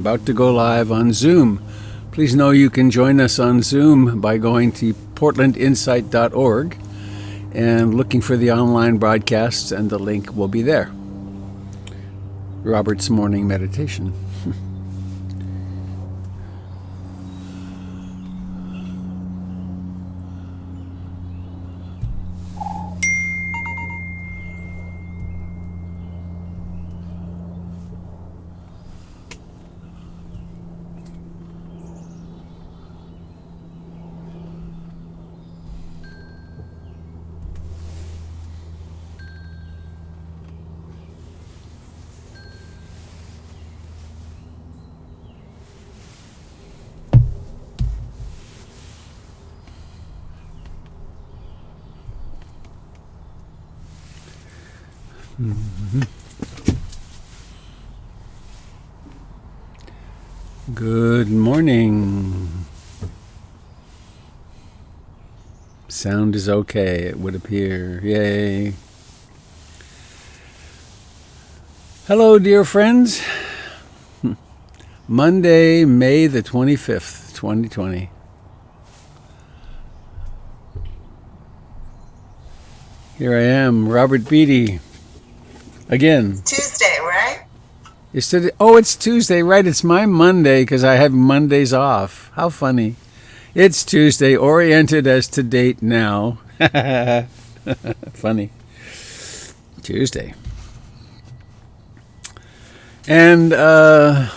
About to go live on Zoom. Please know you can join us on Zoom by going to portlandinsight.org and looking for the online broadcasts, and the link will be there. Robert's Morning Meditation. Good morning. Sound is okay, it would appear. Yay. Hello, dear friends. Monday, May the 25th, 2020. Here I am, Robert Beatty. Again. Tuesday, right? It's Tuesday, right? It's my Monday because I have Mondays off. How funny. It's Tuesday, oriented as to date now. Funny. Tuesday. And I'm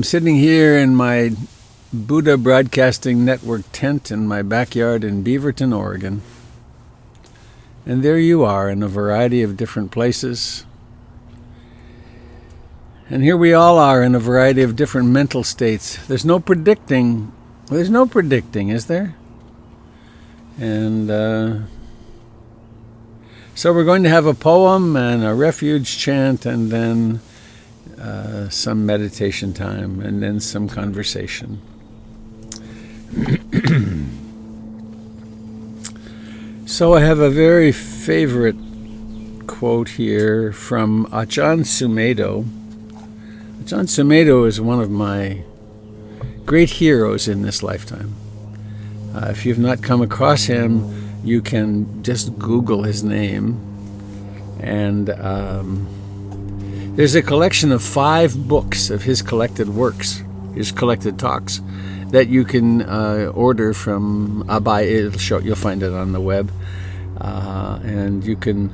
sitting here in my Buddha Broadcasting Network tent in my backyard in Beaverton, Oregon. And there you are in a variety of different places. And here we all are in a variety of different mental states. There's no predicting, is there? And so we're going to have a poem and a refuge chant, and then some meditation time, and then some conversation. So I have a very favorite quote here from Ajahn Sumedho. Ajahn Sumedho is one of my great heroes in this lifetime. If you've not come across him, you can just Google his name. And there's a collection of 5 books of his collected works, his collected talks, that you can order from you'll find it on the web, and you could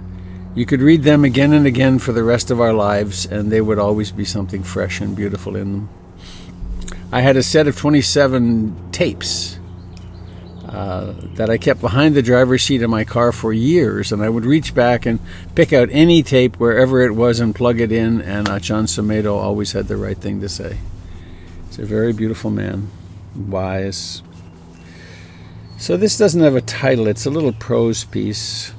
read them again and again for the rest of our lives, and they would always be something fresh and beautiful in them. I had a set of 27 tapes that I kept behind the driver's seat of my car for years, and I would reach back and pick out any tape wherever it was and plug it in, and Ajahn Sumedho always had the right thing to say. He's a very beautiful man. Wise. So this doesn't have a title, it's a little prose piece.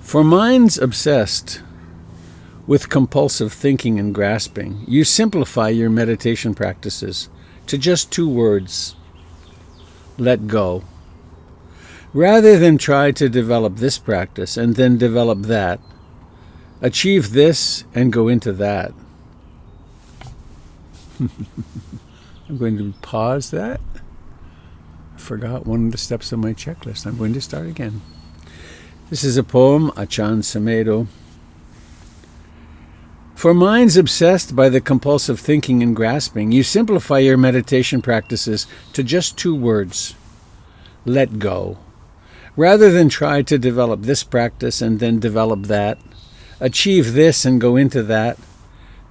For minds obsessed with compulsive thinking and grasping, you simplify your meditation practices to just 2 words: let go. Rather than try to develop this practice and then develop that, achieve this and go into that. I'm going to pause that. I forgot one of the steps on my checklist. I'm going to start again. This is a poem, Ajahn Sumedho. For minds obsessed by the compulsive thinking and grasping, you simplify your meditation practices to just 2 words: let go. Rather than try to develop this practice and then develop that, achieve this and go into that,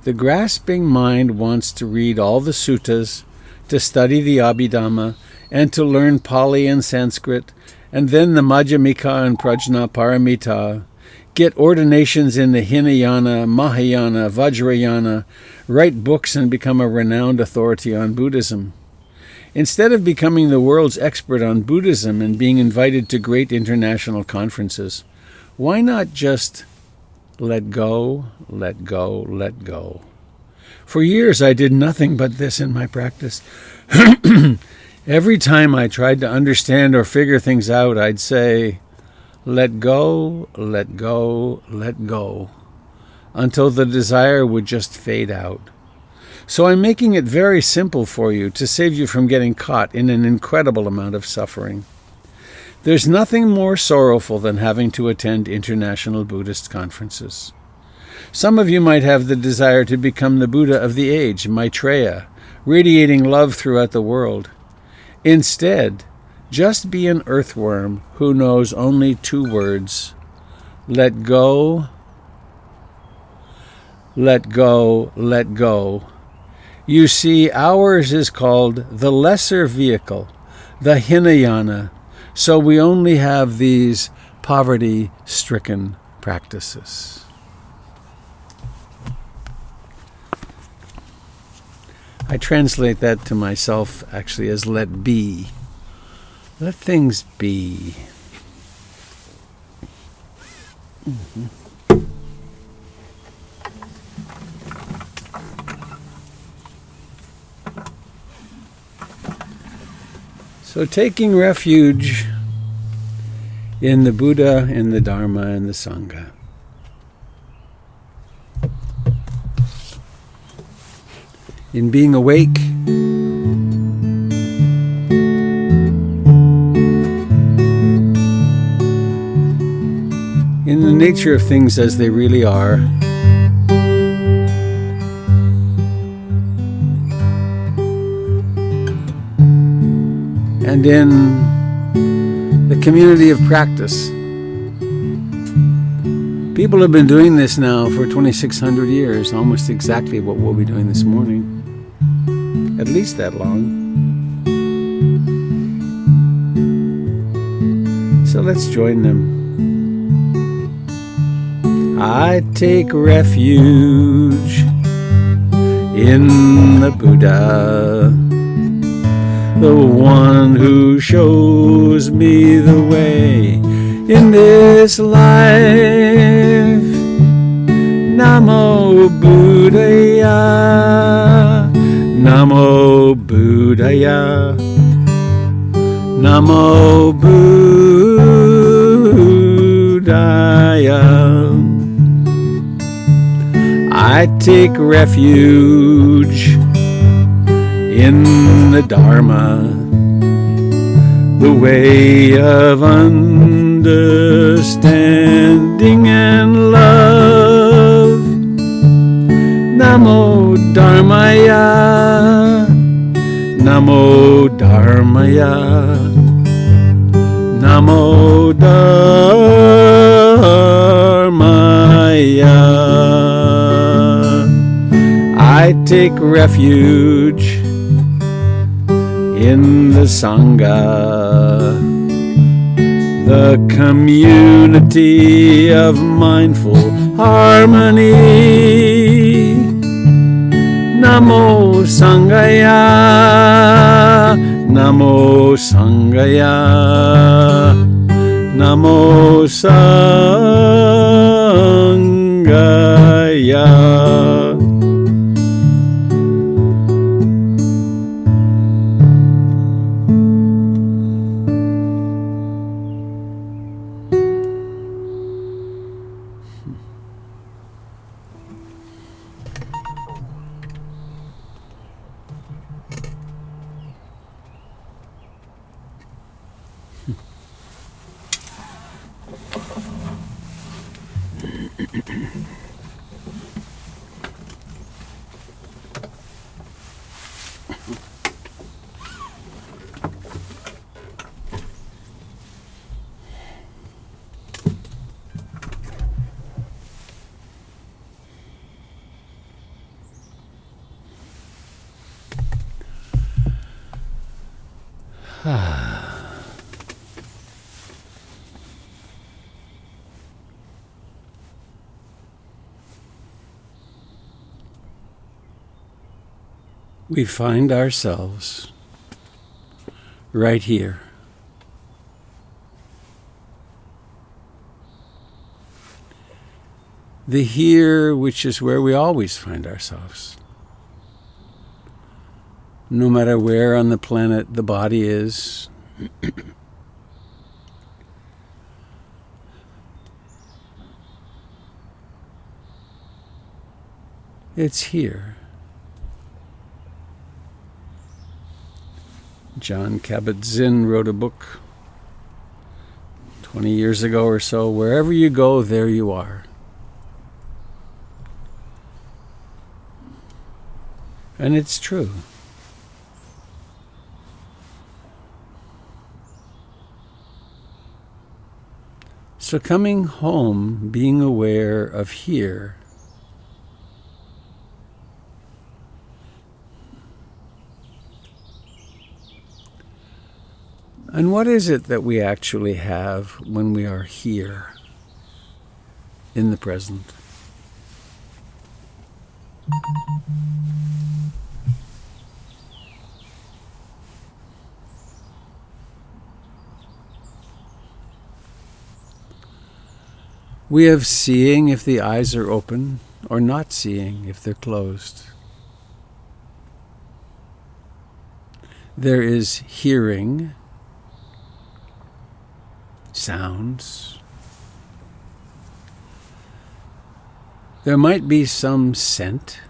the grasping mind wants to read all the suttas, to study the Abhidhamma, and to learn Pali and Sanskrit, and then the Madhyamika and Prajna Paramita, get ordinations in the Hinayana, Mahayana, Vajrayana, write books and become a renowned authority on Buddhism. Instead of becoming the world's expert on Buddhism and being invited to great international conferences, why not just let go, let go, let go? For years I did nothing but this in my practice. Every time I tried to understand or figure things out, I'd say, let go, let go, let go. until the desire would just fade out. So I'm making it very simple for you to save you from getting caught in an incredible amount of suffering. There's nothing more sorrowful than having to attend international Buddhist conferences. Some of you might have the desire to become the Buddha of the age, Maitreya, radiating love throughout the world. Instead, just be an earthworm who knows only 2 words: let go, let go, let go. You see, ours is called the lesser vehicle, the Hinayana, so we only have these poverty-stricken practices. I translate that to myself actually as let be. Let things be. So taking refuge in the Buddha, in the Dharma, and the Sangha. In being awake, in the nature of things as they really are, and in the community of practice. People have been doing this now for 2,600 years, almost exactly what we'll be doing this morning. At least that long. So let's join them. I take refuge in the Buddha, the one who shows me the way in this life. Namo Buddhaya, Namo Buddhaya, Namo Buddhaya. I take refuge in the Dharma, the way of understanding and love. Namo Dharmaya, Namo Dharmaya, Namo Dharmaya. I take refuge in the Sangha, the community of mindful harmony. Namo Sangaya, Namo Sangaya, Namo Sangaya. We find ourselves right here. The here, which is where we always find ourselves. No matter where on the planet the body is, It's here. Jon Kabat-Zinn wrote a book 20 years ago or so, wherever you go, there you are. And it's true. So coming home, being aware of here, and what is it that we actually have when we are here in the present? We have seeing if the eyes are open, or not seeing if they're closed. There is hearing, sounds. There might be some scent.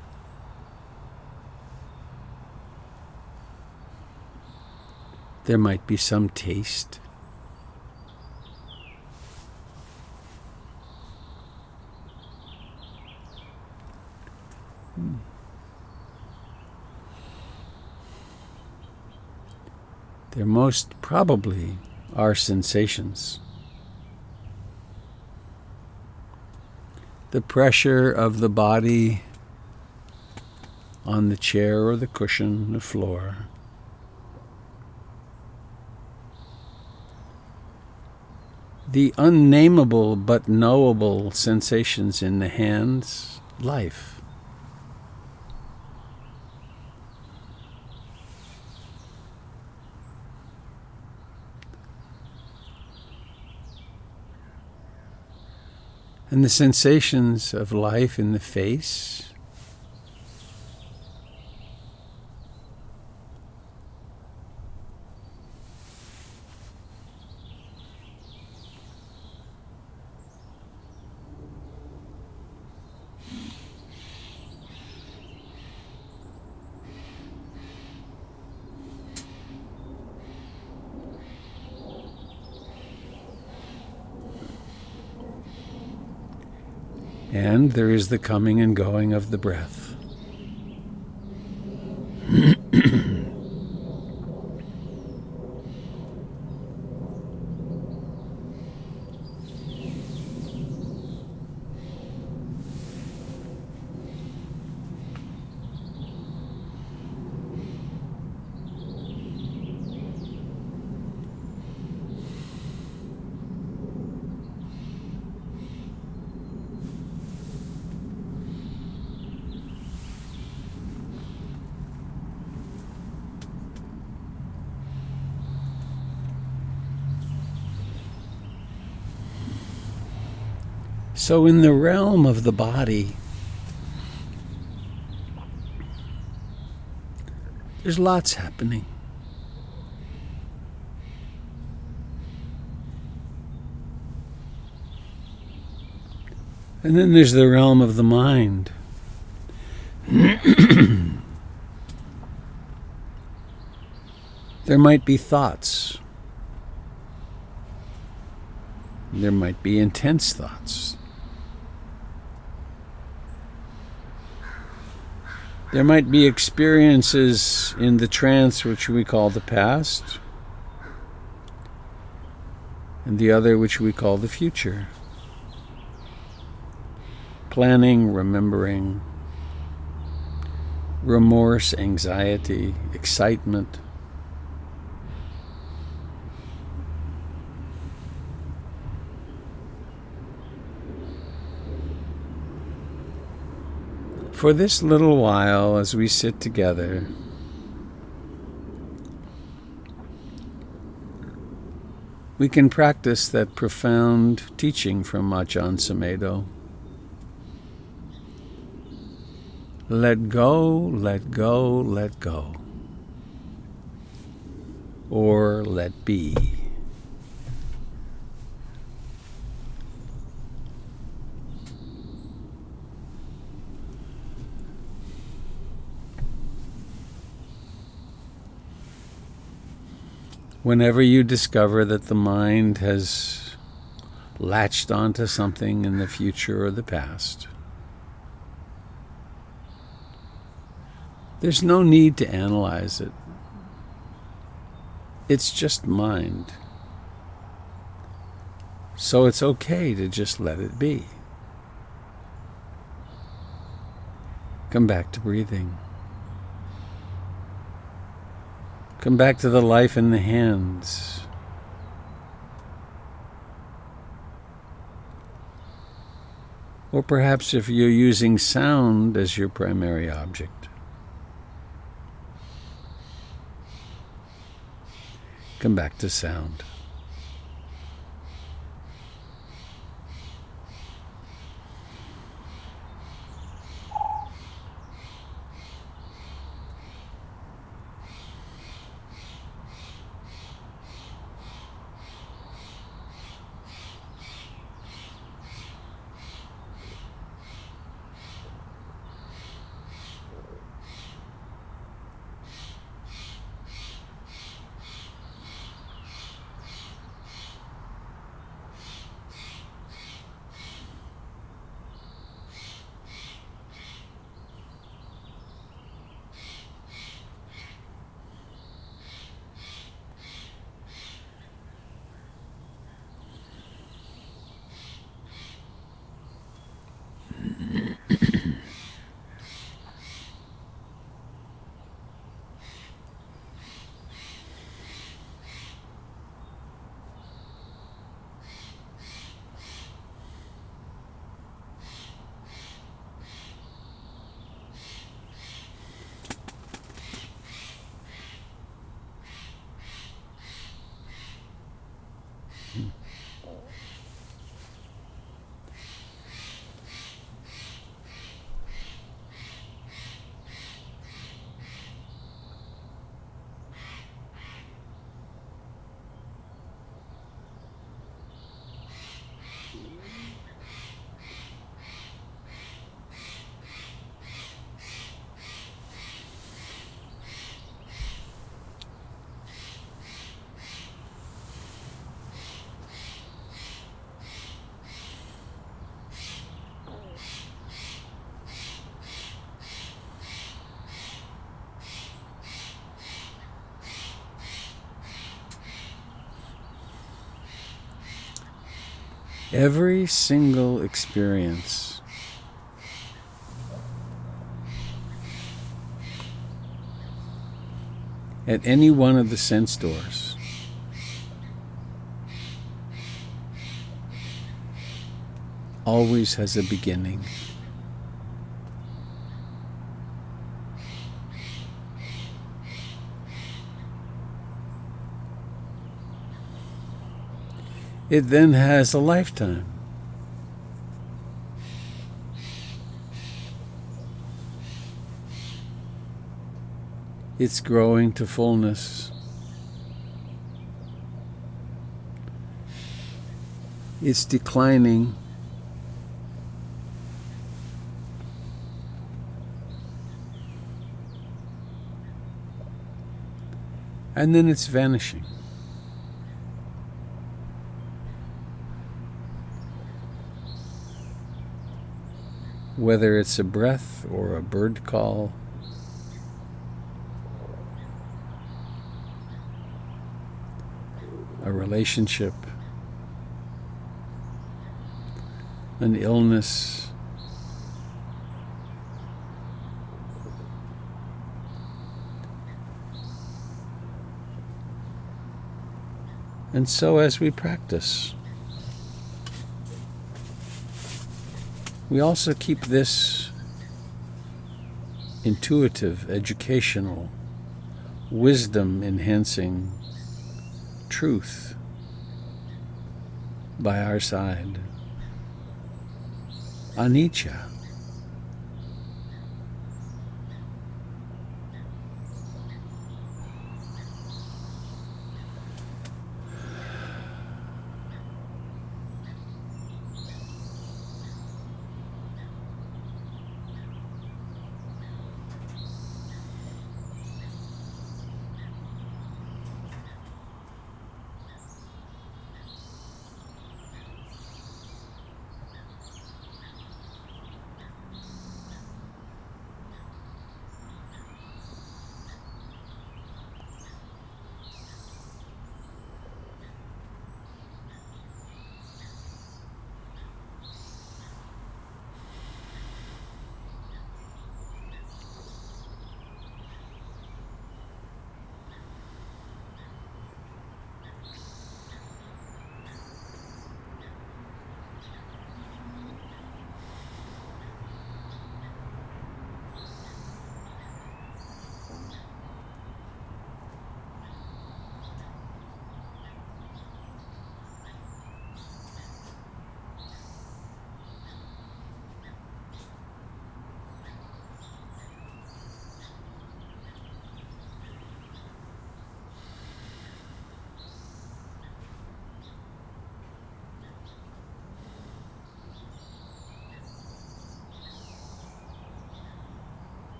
There might be some taste. There most probably are sensations. The pressure of the body on the chair or the cushion, the floor. The unnameable but knowable sensations in the hands, life. And the sensations of life in the face. And there is the coming and going of the breath. So in the realm of the body, there's lots happening. And then there's the realm of the mind. There might be thoughts. There might be intense thoughts. There might be experiences in the trance which we call the past, and the other which we call the future. Planning, remembering, remorse, anxiety, excitement. For this little while, as we sit together, we can practice that profound teaching from Ajahn Sumedho. Let go, let go, let go. Or let be. Whenever you discover that the mind has latched onto something in the future or the past, there's no need to analyze it. It's just mind. So it's okay to just let it be. Come back to breathing. Come back to the life in the hands. Or perhaps if you're using sound as your primary object, come back to sound. Every single experience at any one of the sense doors always has a beginning. It then has a lifetime. It's growing to fullness. It's declining. And then it's vanishing. Whether it's a breath or a bird call, a relationship, an illness, and so as we practice, we also keep this intuitive, educational, wisdom-enhancing truth by our side. Anicca.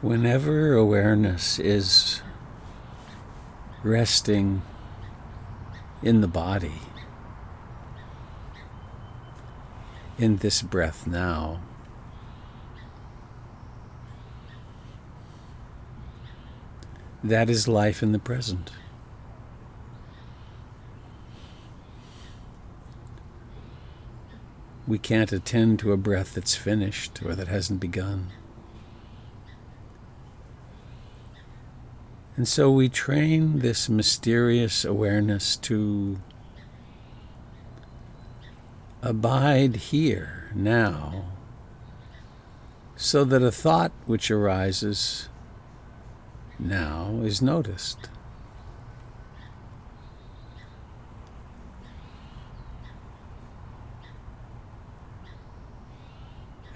Whenever awareness is resting in the body, in this breath now, that is life in the present. We can't attend to a breath that's finished or that hasn't begun. And so we train this mysterious awareness to abide here, now, so that a thought which arises now is noticed.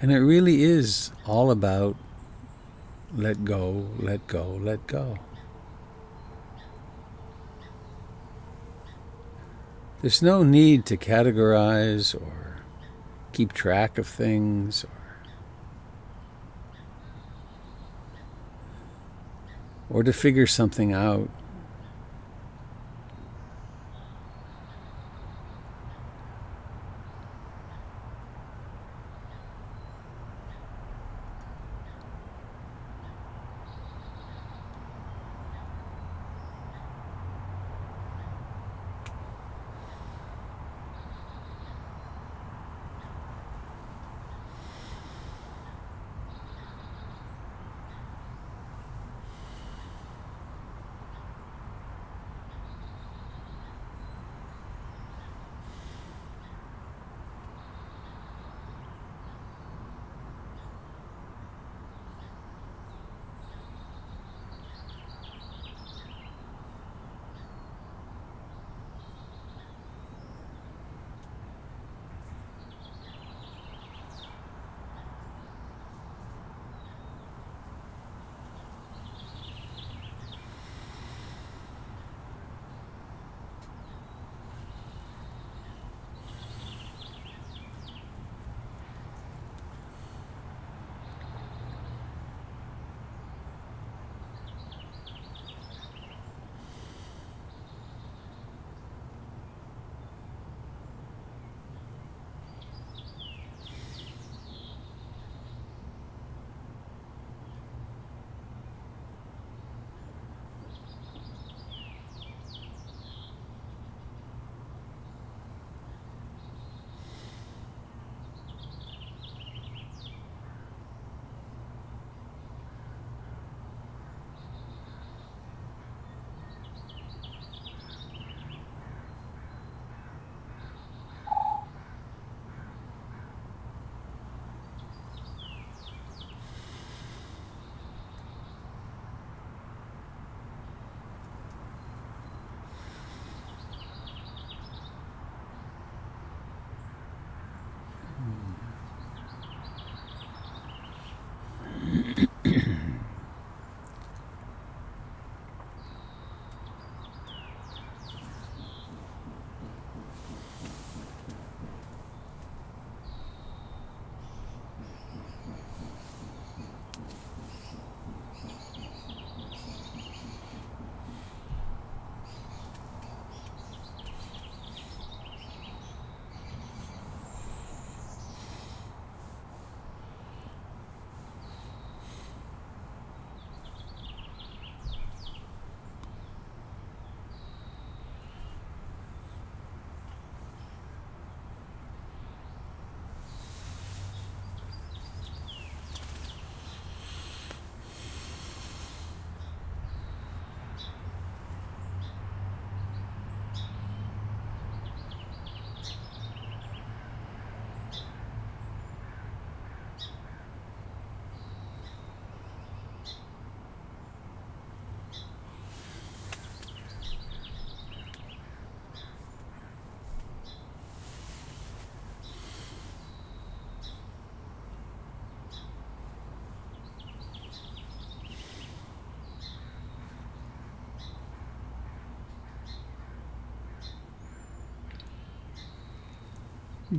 And it really is all about let go, let go, let go. There's no need to categorize or keep track of things or to figure something out.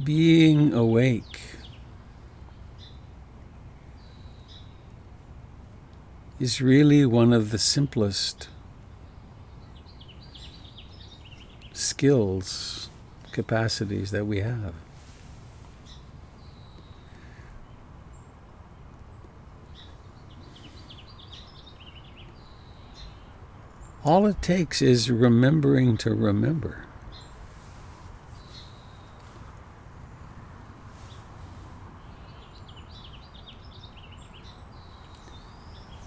Being awake is really one of the simplest skills, capacities that we have. All it takes is remembering to remember.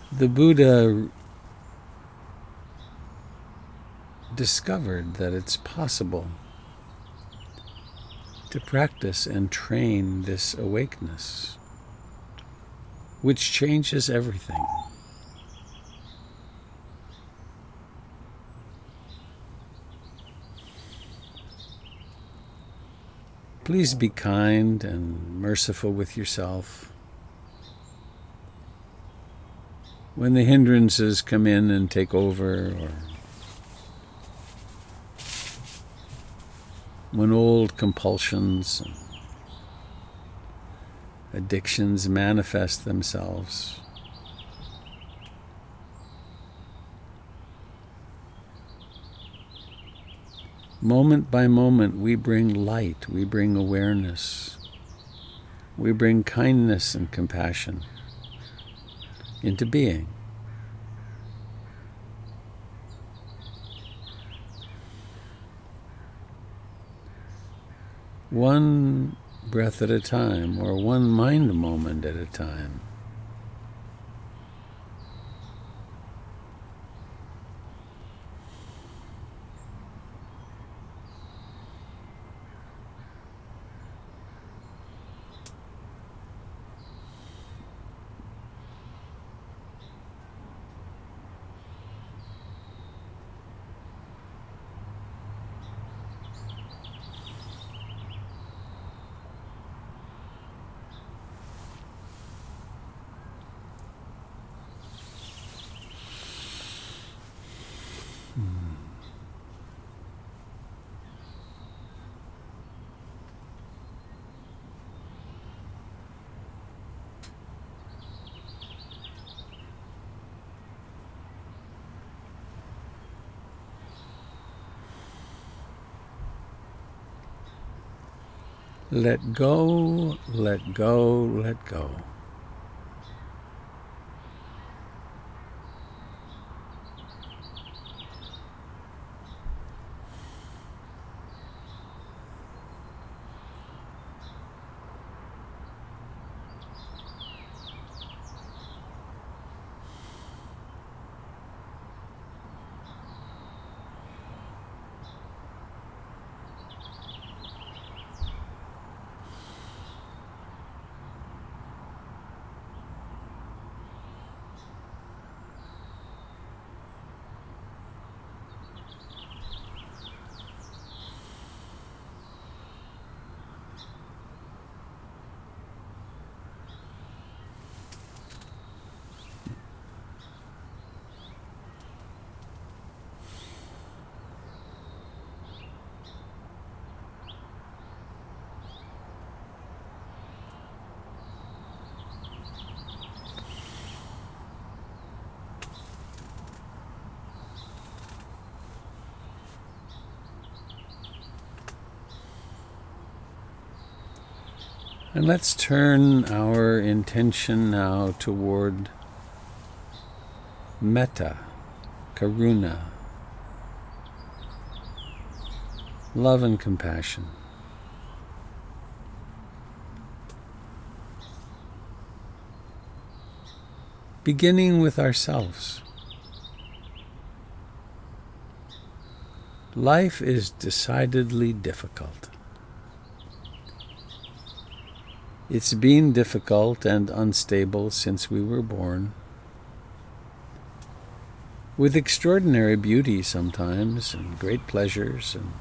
The Buddha discovered that it's possible to practice and train this awakeness, which changes everything. Please be kind and merciful with yourself. When the hindrances come in and take over, or when old compulsions and addictions manifest themselves, moment by moment we bring light, we bring awareness, we bring kindness and compassion into being. One breath at a time, or one mind moment at a time. Let go, let go, let go. And let's turn our intention now toward metta, karuna, love and compassion. Beginning with ourselves. Life is decidedly difficult. It's been difficult and unstable since we were born, with extraordinary beauty sometimes, and great pleasures and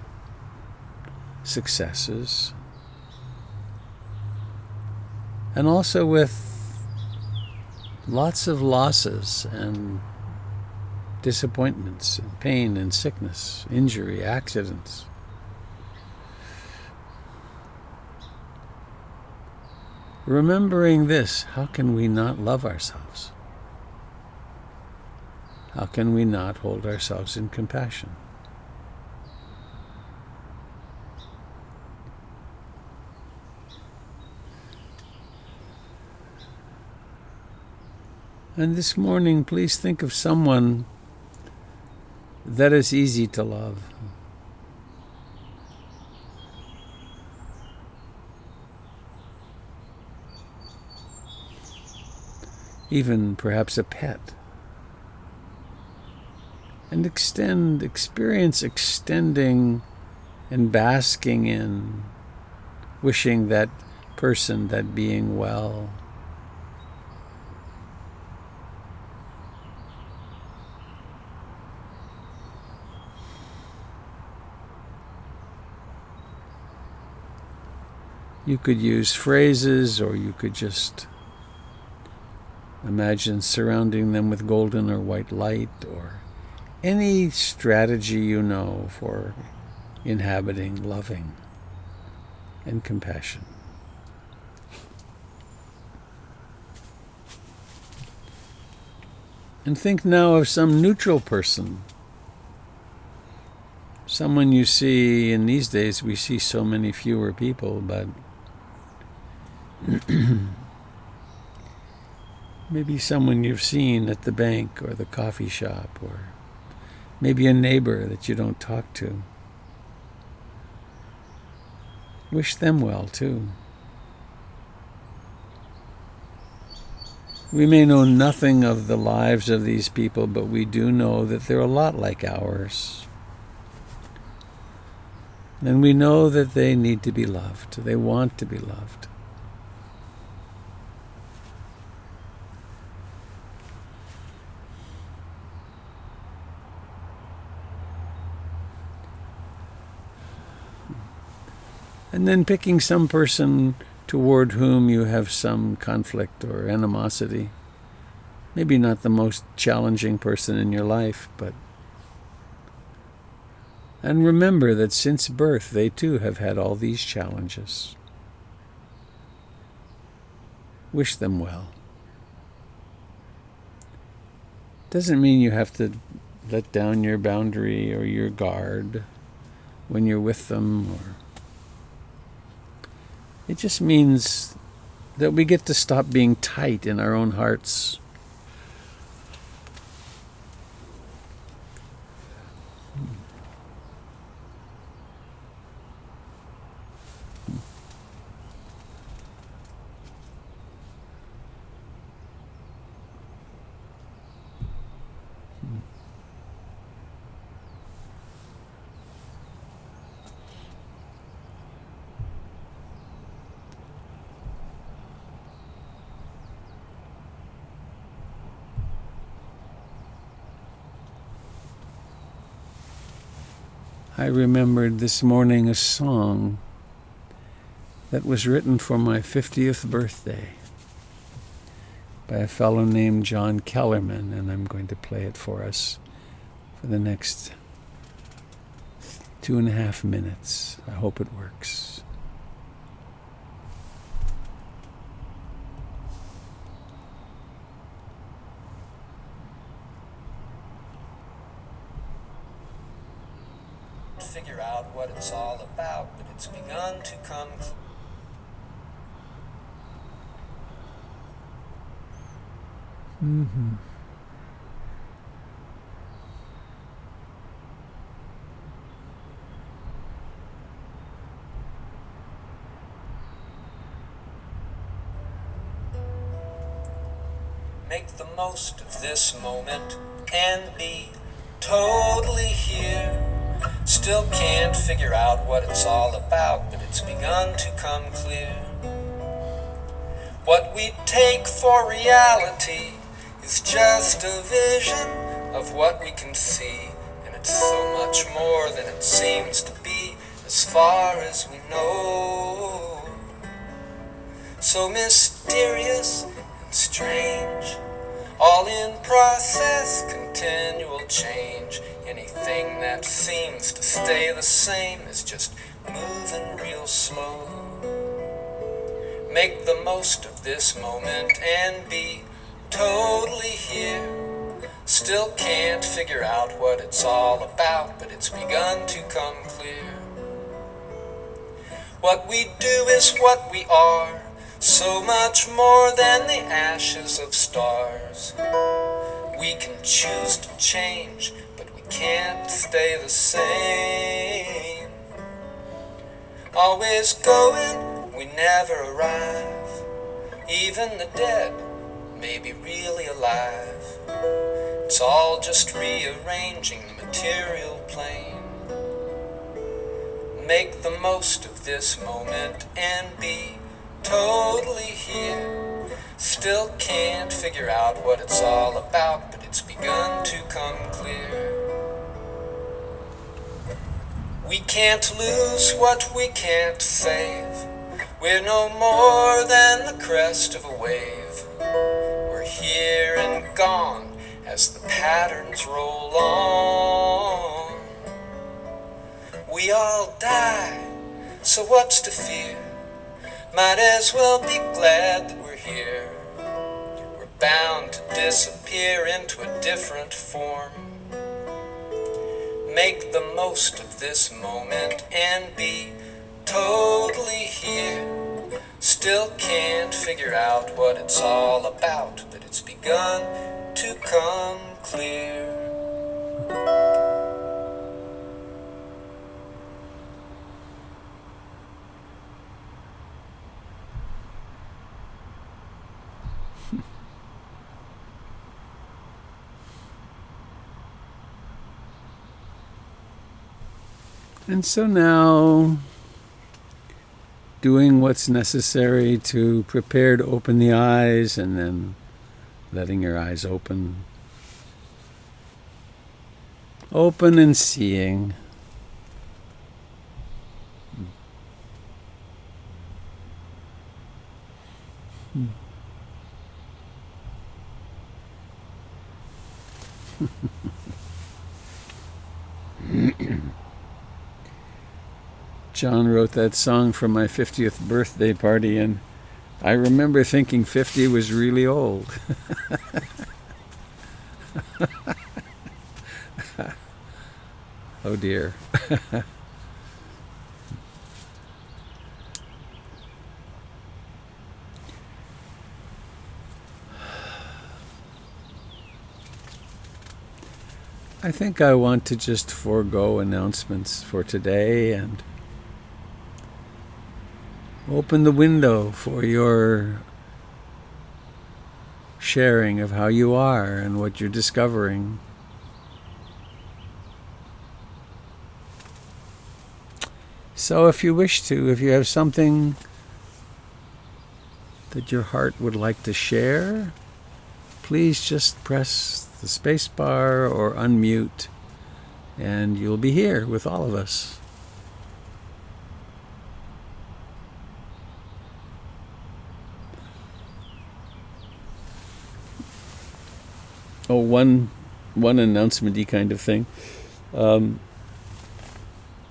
successes, and also with lots of losses and disappointments and pain and sickness, injury, accidents. remembering this, how can we not love ourselves? How can we not hold ourselves in compassion? And this morning, please think of someone that is easy to love. Even perhaps a pet. And experience extending and basking in, wishing that person, that being well. You could use phrases, or you could just imagine surrounding them with golden or white light, or any strategy you know for inhabiting loving and compassion. And think now of some neutral person. Someone you see, in these days we see so many fewer people, but maybe someone you've seen at the bank or the coffee shop, or maybe a neighbor that you don't talk to. Wish them well too. We may know nothing of the lives of these people, but we do know that they're a lot like ours. And we know that they need to be loved. They want to be loved. And then picking some person toward whom you have some conflict or animosity. Maybe not the most challenging person in your life, but... And remember that since birth, they too have had all these challenges. Wish them well. Doesn't mean you have to let down your boundary or your guard when you're with them, or... It just means that we get to stop being tight in our own hearts. I remembered this morning a song that was written for my 50th birthday by a fellow named John Kellerman, and I'm going to play it for us for the next 2.5 minutes. I hope it works. Figure out what it's all about, but it's begun to come. Make the most of this moment and be totally here. Still can't figure out what it's all about, but it's begun to come clear. What we take for reality is just a vision of what we can see, and it's so much more than it seems to be as far as we know. So mysterious and strange, all in process, continual change. Anything that seems to stay the same is just moving real slow. Make the most of this moment and be totally here. Still can't figure out what it's all about, but it's begun to come clear. What we do is what we are, so much more than the ashes of stars. We can choose to change, but we can't stay the same. Always going, we never arrive. Even the dead may be really alive. It's all just rearranging the material plane. Make the most of this moment and be totally here. Still can't figure out what it's all about, but it's begun to come clear. We can't lose what we can't save. We're no more than the crest of a wave. We're here and gone as the patterns roll on. We all die, so what's to fear? Might as well be glad that we're here. We're bound to disappear into a different form. Make the most of this moment and be totally here. Still can't figure out what it's all about, but it's begun to come clear. And so now, doing what's necessary to prepare to open the eyes, and then letting your eyes open. Open and seeing. John wrote that song for my 50th birthday party, and I remember thinking 50 was really old. Oh dear. I think I want to just forego announcements for today and open the window for your sharing of how you are and what you're discovering. So if you wish to, if you have something that your heart would like to share, please just press the space bar or unmute, and you'll be here with all of us. Oh, one announcement-y kind of thing.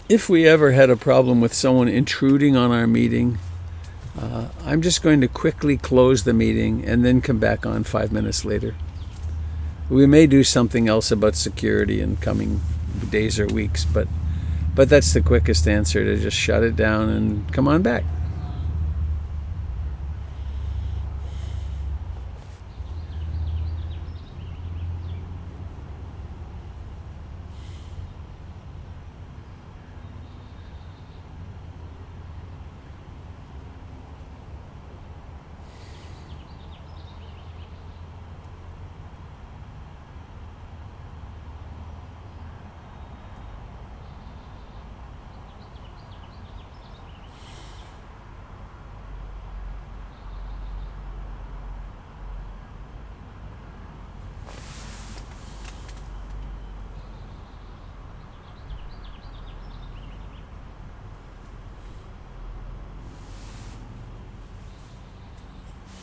If we ever had a problem with someone intruding on our meeting, I'm just going to quickly close the meeting and then come back on 5 minutes later. We may do something else about security in coming days or weeks, but that's the quickest answer, to just shut it down and come on back.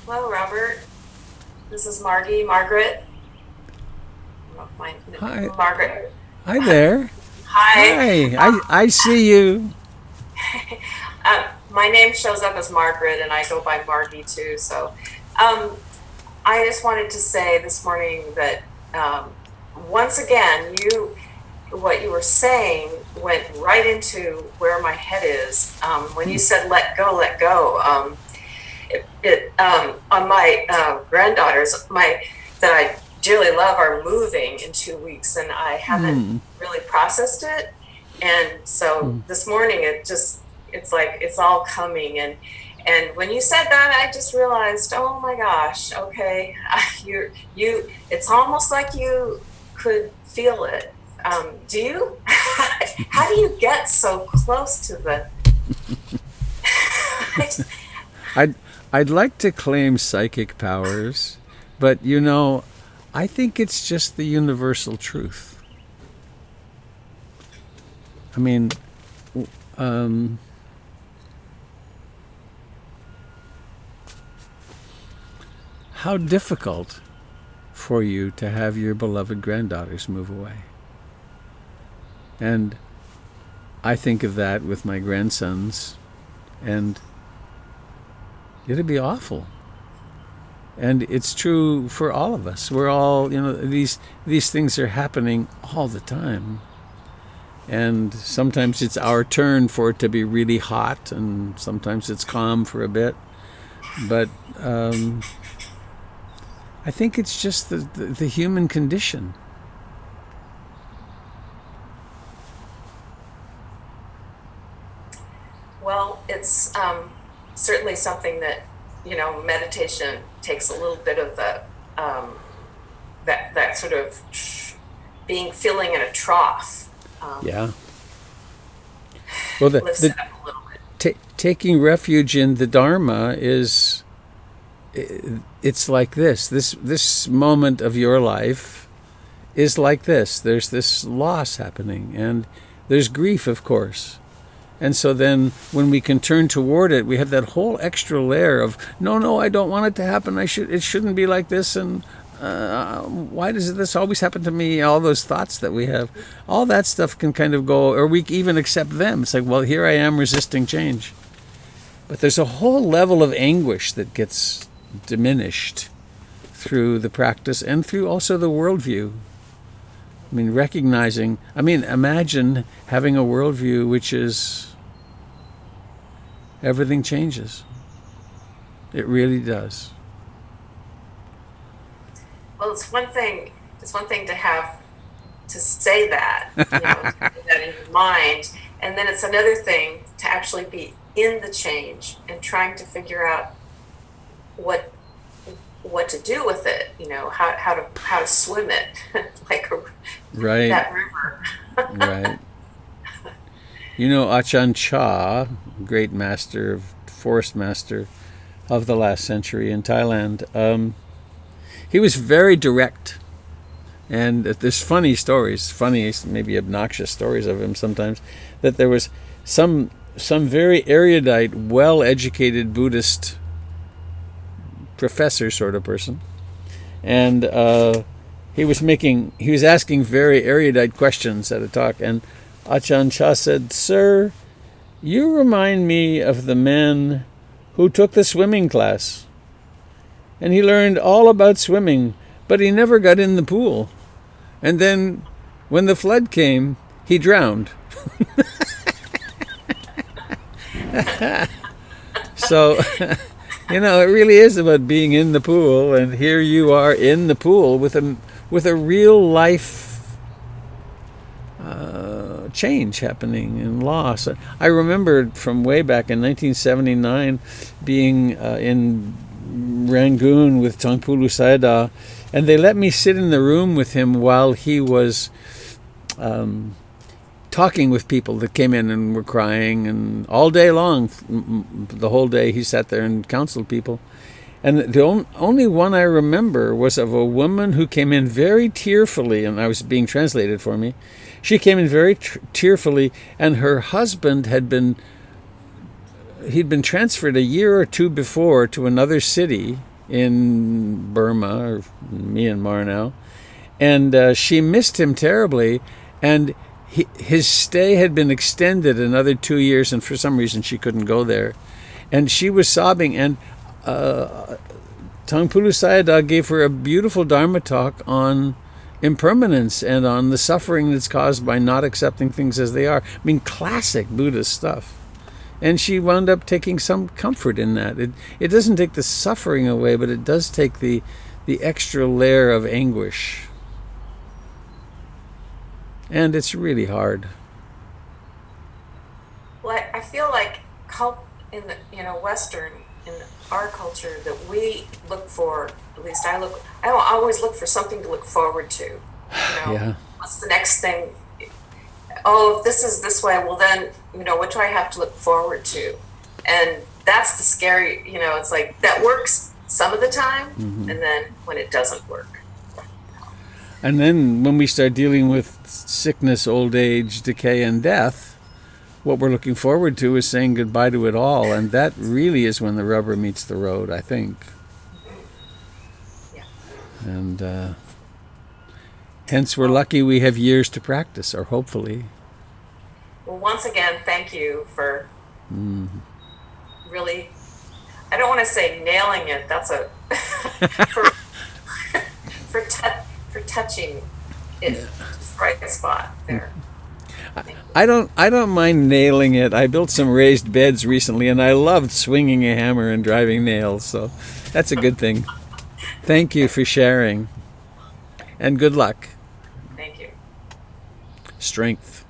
Hello, Robert. This is Margaret. Hi. Margaret. Hi there. Hi. Hi. I see you. My name shows up as Margaret, and I go by Margie too. So, I just wanted to say this morning that once again, what you were saying went right into where my head is. When you said "let go, let go," on my granddaughters, that I dearly love, are moving in 2 weeks, and I haven't really processed it. And so this morning, it's like it's all coming. And when you said that, I just realized, oh my gosh, okay, it's almost like you could feel it. Do you? How do you get so close to the? I'd like to claim psychic powers, but I think it's just the universal truth. I mean, how difficult for you to have your beloved granddaughters move away. And I think of that with my grandsons, and it'd be awful. And it's true for all of us. We're all, these things are happening all the time. And sometimes it's our turn for it to be really hot, and sometimes it's calm for a bit. But I think it's just the human condition. Well, it's certainly something that, meditation takes a little bit of the that sort of feeling in a trough. Yeah. Well, Lifts it up a little bit. Taking refuge in the Dharma is, it's like this moment of your life is like this. There's this loss happening, and there's grief, of course. And so then when we can turn toward it, we have that whole extra layer of, no, I don't want it to happen. It shouldn't be like this. And why does this always happen to me? All those thoughts that we have, all that stuff can kind of go, or we even accept them. It's like, well, here I am resisting change. But there's a whole level of anguish that gets diminished through the practice and through also the worldview. Imagine having a worldview which is, everything changes. It really does. Well, it's one thing to say that, to put that in your mind, and then it's another thing to actually be in the change and trying to figure out what to do with it, how to swim it, like right. that river. Right. Ajahn Chah, great forest master of the last century in Thailand, he was very direct. And there's funny, maybe obnoxious stories of him sometimes, that there was some very erudite, well-educated Buddhist professor sort of person, and he was asking very erudite questions at a talk, and Ajahn Chah said, "Sir, you remind me of the man who took the swimming class, and he learned all about swimming, but he never got in the pool, and then when the flood came, he drowned." So it really is about being in the pool, and here you are in the pool with a real life change happening and loss. I remember from way back in 1979 being in Rangoon with Taungpulu Sayadaw, and they let me sit in the room with him while he was talking with people that came in and were crying, and all day long, the whole day he sat there and counseled people. And the only one I remember was of a woman who came in very tearfully, and I was being translated for me. She came in very tearfully, and her husband he'd been transferred a year or two before to another city in Burma, or Myanmar now, and she missed him terribly, and his stay had been extended another 2 years, and for some reason she couldn't go there. And she was sobbing, and Taungpulu Sayadaw gave her a beautiful Dharma talk on impermanence and on the suffering that's caused by not accepting things as they are. I mean, classic Buddhist stuff. And she wound up taking some comfort in that. It doesn't take the suffering away, but it does take the extra layer of anguish. And it's really hard. Well, I feel like in the Western, in our culture, that we look for, at least I always look for something to look forward to. Yeah. What's the next thing? Oh, if this is this way, well then, what do I have to look forward to? And that's the scary, it's like that works some of the time, and then when it doesn't work. And then when we start dealing with sickness, old age, decay, and death, what we're looking forward to is saying goodbye to it all. And that really is when the rubber meets the road, I think. Yeah. And hence we're lucky we have years to practice, or hopefully. Well, once again, thank you for really, I don't want to say nailing it. That's for touching it, just right spot there. I don't mind nailing it. I built some raised beds recently, and I loved swinging a hammer and driving nails, so that's a good thing. Thank you for sharing, and good luck. Thank you. Strength.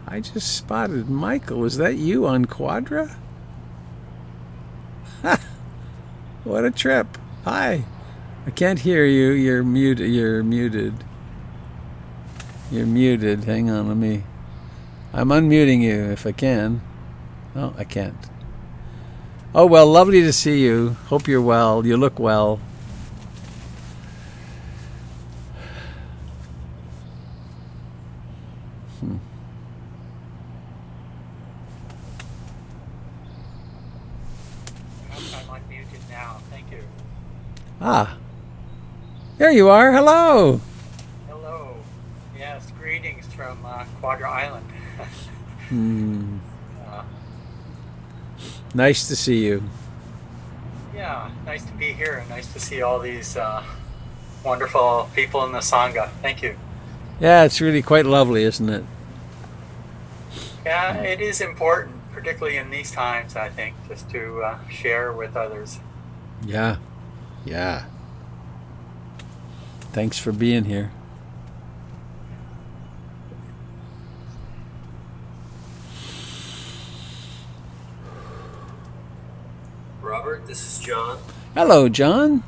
I just spotted Michael. Is that you on Quadra? What a trip. Hi. I can't hear you. You're muted. You're muted. You're muted. Hang on, I'm unmuting you if I can. Oh, I can't. Oh, well, lovely to see you. Hope you're well. You look well. I'm unmuted now. Thank you. Ah. There you are. Hello. Hello. Yes, greetings from Quadra Island. Nice to see you. Yeah, nice to be here and nice to see all these wonderful people in the Sangha. Thank you. Yeah, it's really quite lovely, isn't it? Yeah, it is important, particularly in these times, I think, just to share with others. Yeah. Yeah. Thanks for being here. Robert, this is John. Hello, John.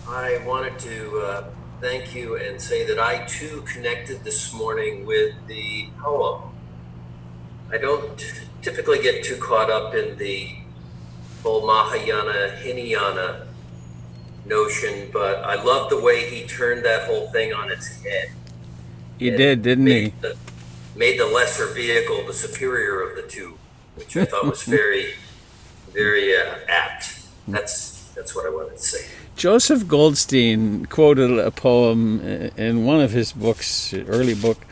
I wanted to thank you and say that I too connected this morning with the poem. I don't typically get too caught up in the whole Mahayana, Hinayana notion, but I love the way he turned that whole thing on its head. He did, didn't he? Made the lesser vehicle the superior of the two, which I thought was very, very apt. That's what I wanted to say. Joseph Goldstein quoted a poem in one of his books, early book,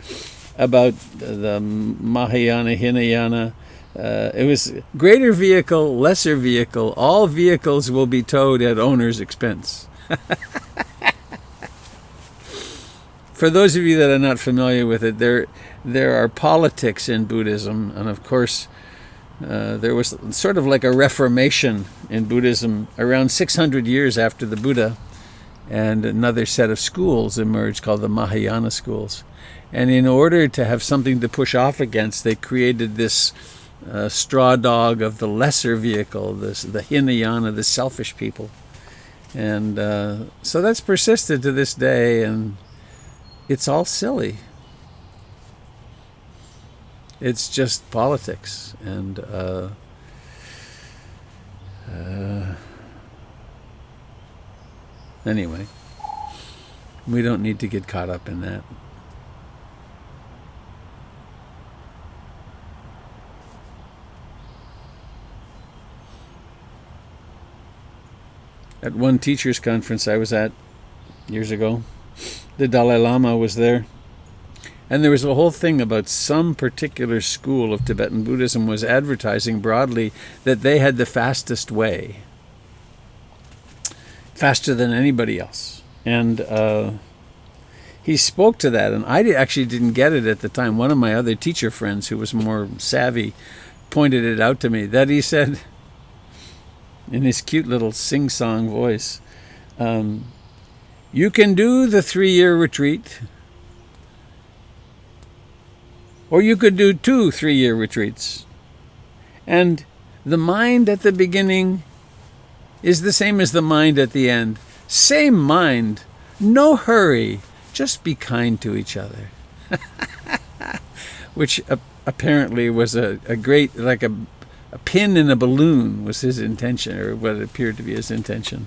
about the Mahayana, Hinayana. It was greater vehicle, lesser vehicle. All vehicles will be towed at owner's expense. For those of you that are not familiar with it, there are politics in Buddhism, and of course, there was sort of like a reformation in Buddhism around 600 years after the Buddha, and another set of schools emerged called the Mahayana schools. And in order to have something to push off against, they created this straw dog of the lesser vehicle, the Hinayana, the selfish people. And so that's persisted to this day, and it's all silly. It's just politics. And anyway, we don't need to get caught up in that. At one teachers' conference I was at years ago, the Dalai Lama was there. And there was a whole thing about some particular school of Tibetan Buddhism was advertising broadly that they had the fastest way. Faster than anybody else. And he spoke to that, and I actually didn't get it at the time. One of my other teacher friends who was more savvy pointed it out to me, that he said, in his cute little sing-song voice, you can do the 3-year retreat, or you could do 2 3-year retreats. And the mind at the beginning is the same as the mind at the end. Same mind, no hurry, just be kind to each other. Which apparently was a great, like a pin in a balloon was his intention, or what appeared to be his intention.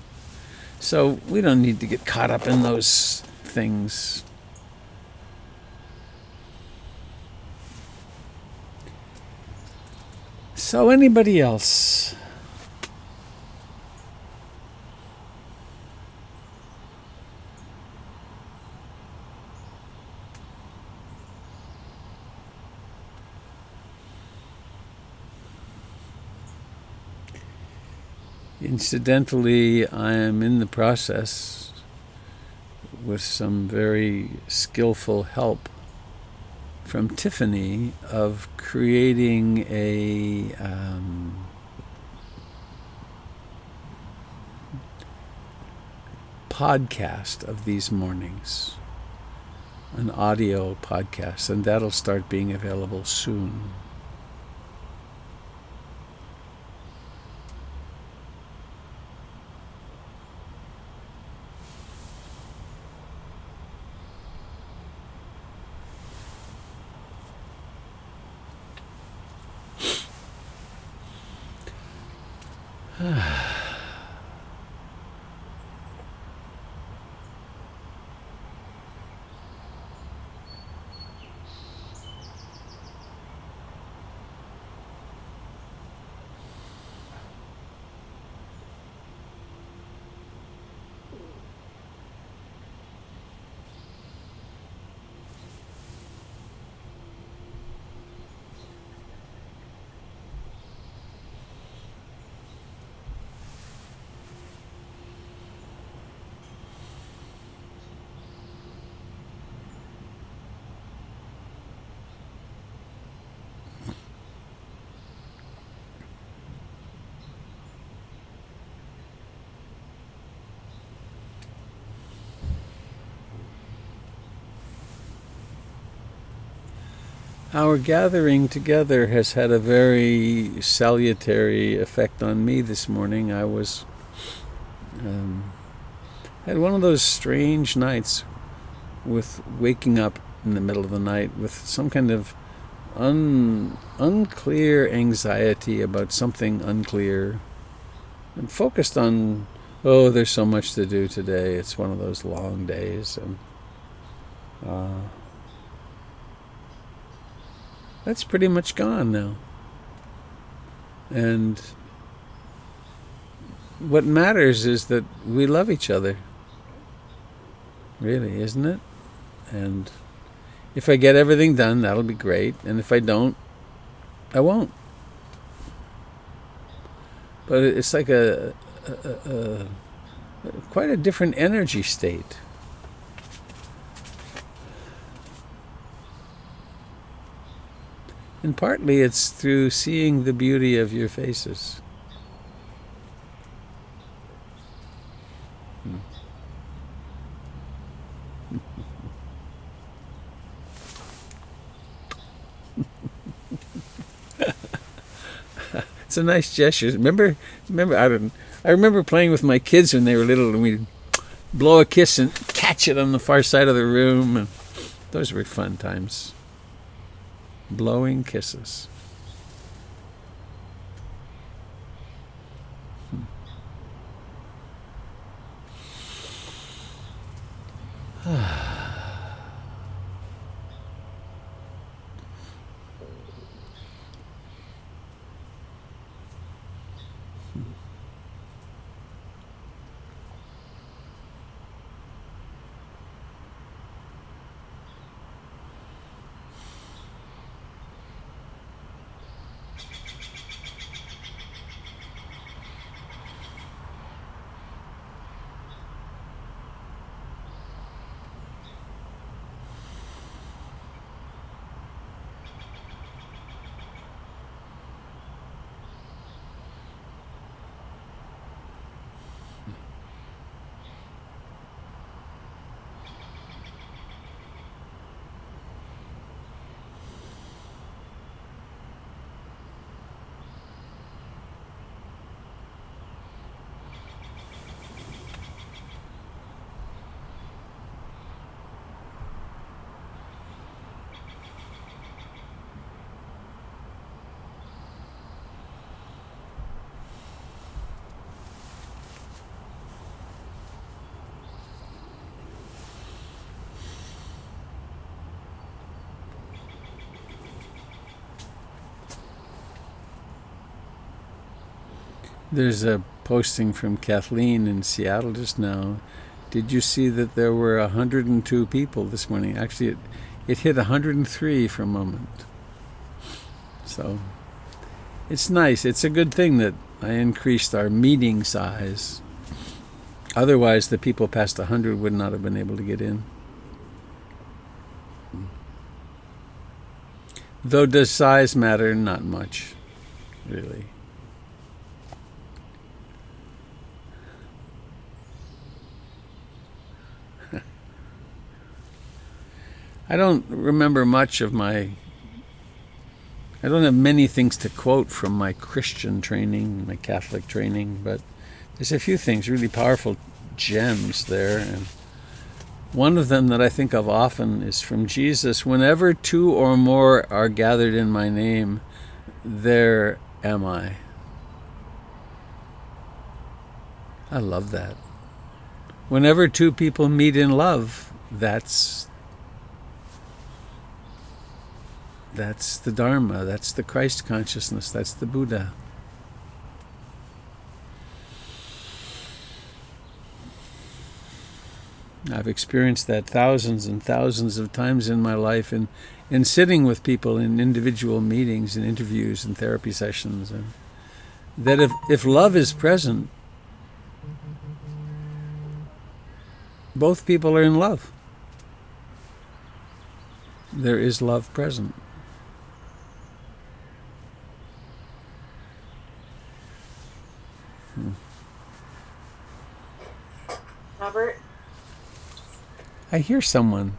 So we don't need to get caught up in those things. So anybody else? Incidentally, I am in the process, with some very skillful help from Tiffany, of creating a podcast of these mornings, an audio podcast, and that'll start being available soon. Our gathering together has had a very salutary effect on me this morning. I was had one of those strange nights with waking up in the middle of the night with some kind of unclear anxiety about something unclear, and focused on, oh, there's so much to do today. It's one of those long days, and that's pretty much gone now. And what matters is that we love each other. Really, isn't it? And if I get everything done, that'll be great. And if I don't, I won't. But it's like a quite a different energy state. And partly it's through seeing the beauty of your faces. It's a nice gesture. Remember, I remember playing with my kids when they were little, and we'd blow a kiss and catch it on the far side of the room. And Those were fun times. Blowing kisses. There's a posting from Kathleen in Seattle just now. Did you see that there were 102 people this morning? Actually, it hit 103 for a moment. So it's nice. It's a good thing that I increased our meeting size. Otherwise, the people past 100 would not have been able to get in. Though does size matter? Not much, really. I don't remember much of I don't have many things to quote from my Christian training, my Catholic training, but there's a few things, really powerful gems there. And one of them that I think of often is from Jesus. Whenever two or more are gathered in my name, there am I. I love that. Whenever two people meet in love, that's the Dharma, that's the Christ consciousness, that's the Buddha. I've experienced that thousands and thousands of times in my life in sitting with people in individual meetings and interviews and therapy sessions. And that if love is present, both people are in love. There is love present. Robert, I hear someone.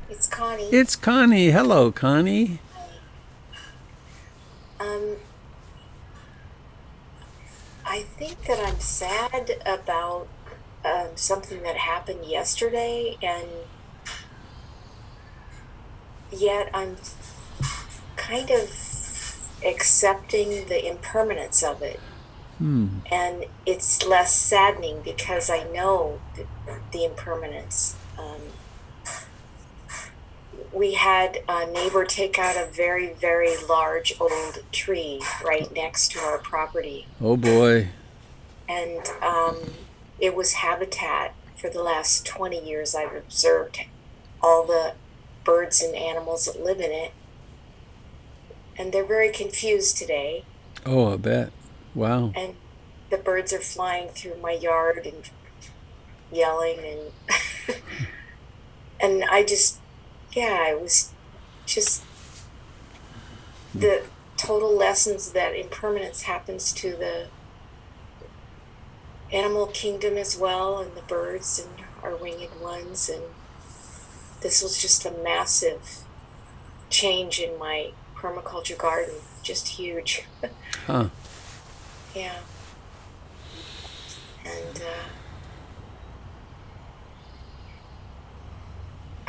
it's Connie. It's Connie. Hello, Connie. I think that I'm sad about something that happened yesterday, and yet I'm kind of accepting the impermanence of it. And it's less saddening because I know the impermanence. We had a neighbor take out a very, very large old tree right next to our property. Oh boy. And it was habitat for the last 20 years. I've observed all the birds and animals that live in it. And they're very confused today. Oh, I bet. Wow. And the birds are flying through my yard and yelling and and I just, yeah, it was just the total lessons that impermanence happens to the animal kingdom as well, and the birds and our winged ones. And this was just a massive change in my permaculture garden, just huge. Huh. Yeah. And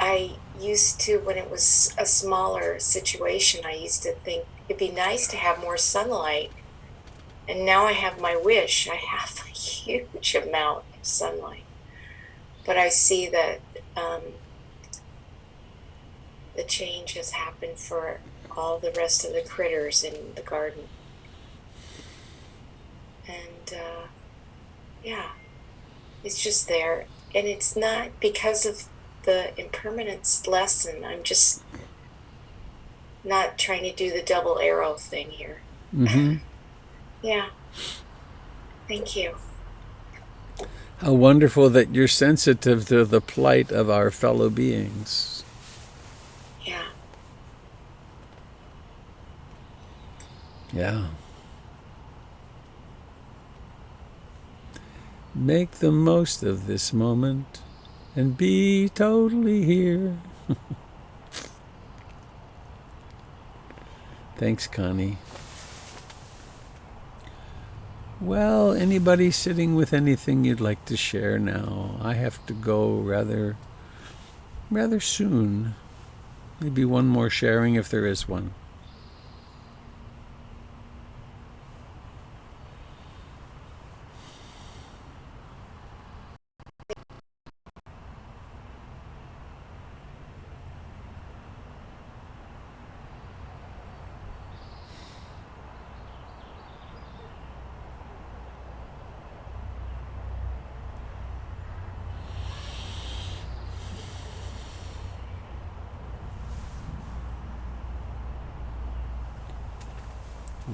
I used to, when it was a smaller situation, I used to think it'd be nice to have more sunlight. And now I have my wish. I have a huge amount of sunlight. But I see that the change has happened for all the rest of the critters in the garden. And yeah, it's just there. And it's not because of the impermanence lesson. I'm just not trying to do the double arrow thing here. Mm-hmm. Yeah. Thank you. How wonderful that you're sensitive to the plight of our fellow beings. Yeah. Yeah. Make the most of this moment and be totally here. Thanks, Connie. Well, anybody sitting with anything you'd like to share now? I have to go rather soon. Maybe one more sharing if there is one.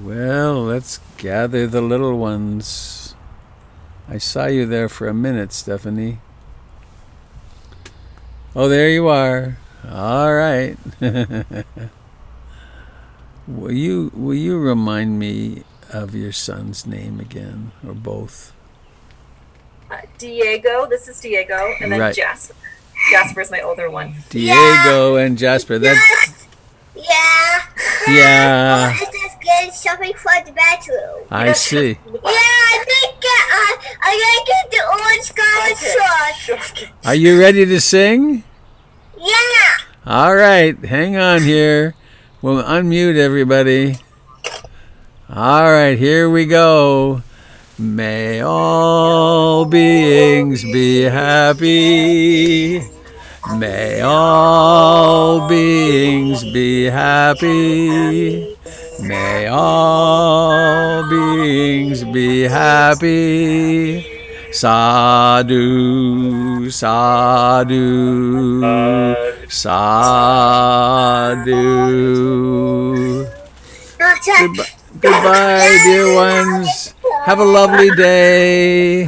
Well, let's gather the little ones. I saw you there for a minute, Stephanie. Oh, there you are. All right. Will you remind me of your son's name again, or both? Diego. This is Diego, and then Right. Jasper. Jasper's my older one. Diego and Jasper. That's Yeah. yeah. I just get something for the bathroom. I see. Yeah, I think I gotta get the orange scarlet sauce. Sure. Are you ready to sing? Yeah. All right, hang on here. We'll unmute everybody. All right, here we go. May all beings be happy. May all beings be happy. May all beings be happy. Sadhu, sadhu, sadhu. Goodbye, dear ones. Have a lovely day.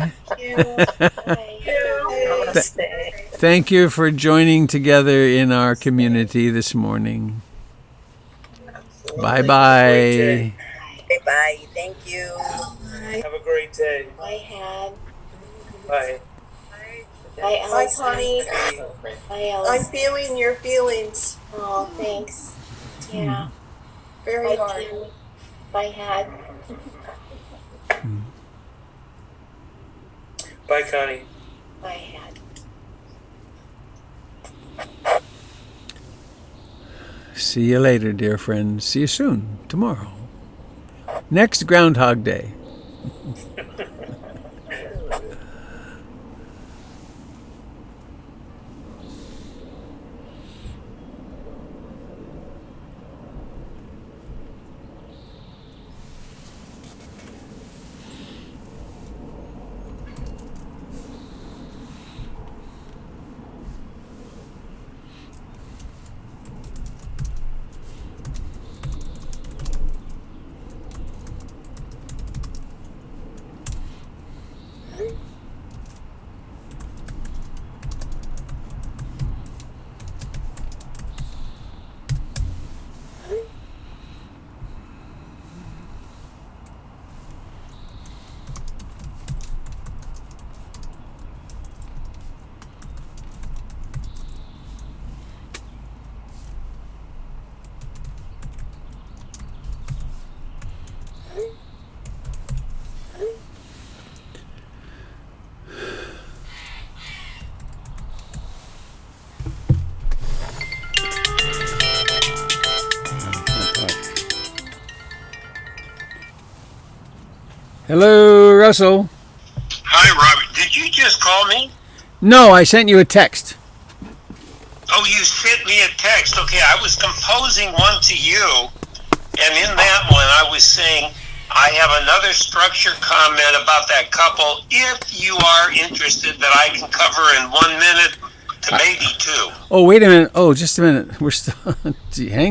Thank you for joining together in our community this morning. Bye-bye. Bye. Thank you. Have a great day. Bye, Had. Bye. Bye, Bye, Alice. Connie. Bye, I'm Alice. feeling your feelings Oh, thanks. Yeah. very Bye, hard. Kim. Bye, Had. Bye, Connie. Bye, Had. See you later, dear friends. See you soon, tomorrow. Next Groundhog Day. Hello, Russell. Hi, Robert. Did you just call me? No, I sent you a text. Oh, you sent me a text. Okay, I was composing one to you, and in that one I was saying I have another structure comment about that couple if you are interested that I can cover in 1 minute to maybe 2. Oh, wait a minute. Oh, just a minute. We're still... Hang